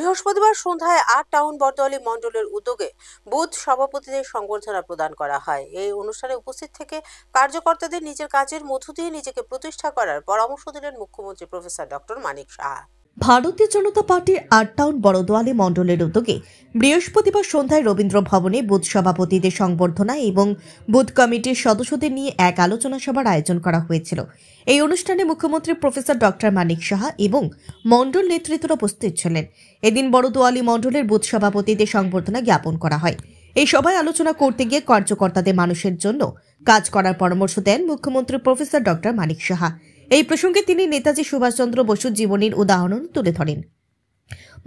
বৃহস্পতিবার সন্ধ্যায় ৮ টাউন বটতলী মণ্ডলের উদ্যোগে বুথ সভাপতিদের সংবর্ধনা প্রদান করা হয়। এই অনুষ্ঠানে উপস্থিত থেকে কার্যকর্তাদের নিজের কাজের মধ্য দিয়ে নিজেকে প্রতিষ্ঠা করার পরামর্শ দিলেন মুখ্যমন্ত্রী প্রফেসর ডক্টর মানিক সাহা। ভারতীয় জনতা পার্টির ৮ টাউন বড়দোয়ালি মণ্ডলের উদ্যোগে বৃহস্পতিবার সন্ধ্যায় রবীন্দ্র ভবনে বুথ সভাপতিদের সংবর্ধনা এবং বুথ কমিটির সদস্যদের নিয়ে এক আলোচনা সভার আয়োজন করা হয়েছিল। এই অনুষ্ঠানে মুখ্যমন্ত্রী প্রফেসর ডক্টর মানিক সাহা এবং মণ্ডল নেতৃত্বরা উপস্থিত ছিলেন। এদিন বড়দোয়ালি মণ্ডলের বুথ সভাপতিদের সংবর্ধনা জ্ঞাপন করা হয়। এই সভায় আলোচনা করতে গিয়ে কার্যকর্তাদের মানুষের জন্য কাজ করার পরামর্শ দেন মুখ্যমন্ত্রী প্রফেসর ডক্টর মানিক সাহা। এই প্রসঙ্গে তিনি নেতাজি সুভাষচন্দ্র বসুর জীবনীর উদাহরণ তুলে ধরেন।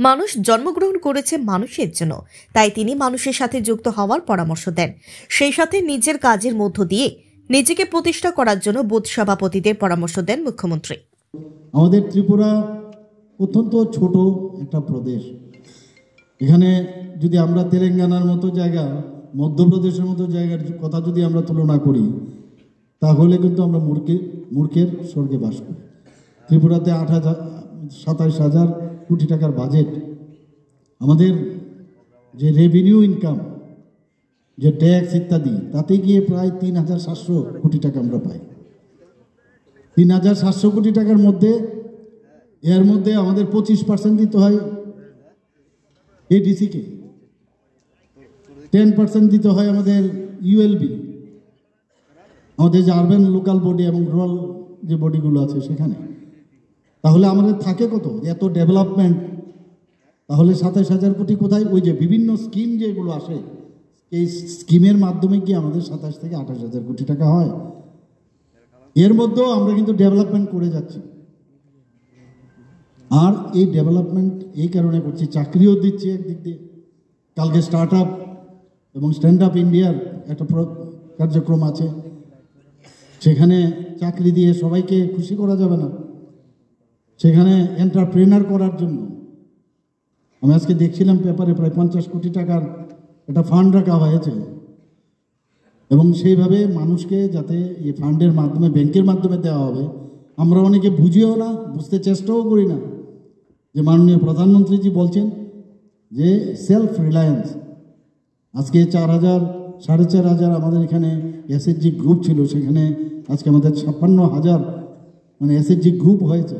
মানুষ জন্মগ্রহণ করেছে মানুষের জন্য, তাই তিনি মানুষের সাথে যুক্ত হওয়ার পরামর্শ দেন। সেই সাথে নিজের কাজের মধ্য দিয়ে নিজেকে প্রতিষ্ঠা করার জন্য বুথ সভাপতিদের পরামর্শ দেন মুখ্যমন্ত্রী। আমাদের ত্রিপুরা অত্যন্ত ছোট একটা প্রদেশ। এখানে যদি আমরা তেলেঙ্গানার মতো জায়গা, মধ্যপ্রদেশের মতো জায়গার কথা যদি আমরা তুলনা করি, তাহলে কিন্তু আমরা মূর্খের স্বর্গে বাস করি। ত্রিপুরাতে 27,000 কোটি টাকার বাজেট। আমাদের যে রেভিনিউ ইনকাম, যে ট্যাক্স ইত্যাদি, তাতে গিয়ে প্রায় 3,700 কোটি টাকা আমরা পাই। 3,700 কোটি টাকার মধ্যে এর মধ্যে আমাদের 25% দিতে হয় এডিসিকে, 10% দিতে হয় আমাদের ইউএলবি, আমাদের যে আরবান লোকাল বডি এবং রুরাল যে বডিগুলো আছে সেখানে। তাহলে আমাদের থাকে কত? এত ডেভেলপমেন্ট, তাহলে 27,000 কোটি কোথায়? ওই যে বিভিন্ন স্কিম যেগুলো আসে, এই স্কিমের মাধ্যমে কি আমাদের 27 থেকে 28,000 কোটি টাকা হয়। এর মধ্যেও আমরা কিন্তু ডেভেলপমেন্ট করে যাচ্ছি। আর এই ডেভেলপমেন্ট এই কারণে করছি, চাকরিও দিচ্ছি একদিক দিয়ে। কালকে স্টার্ট আপ এবং স্ট্যান্ড আপ ইন্ডিয়ার একটা কার্যক্রম আছে, সেখানে চাকরি দিয়ে সবাইকে খুশি করা যাবে না, সেখানে এন্টারপ্রেনার করার জন্য আমি আজকে দেখছিলাম পেপারে প্রায় 50 কোটি টাকার একটা ফান্ড রাখা হয়েছে। এবং সেইভাবে মানুষকে যাতে এই ফান্ডের মাধ্যমে, ব্যাংকের মাধ্যমে দেওয়া হবে, আমরা অনেকে বুঝিও না, বুঝতে চেষ্টাও করি না যে মাননীয় প্রধানমন্ত্রীজি বলছেন যে সেলফ রিলায়েন্স। আজকে 4,000-4,500 আমাদের এখানে এসএইচজি গ্রুপ ছিল, সেখানে আজকে আমাদের 56,000 মানে এসএইচজি গ্রুপ হয়েছে।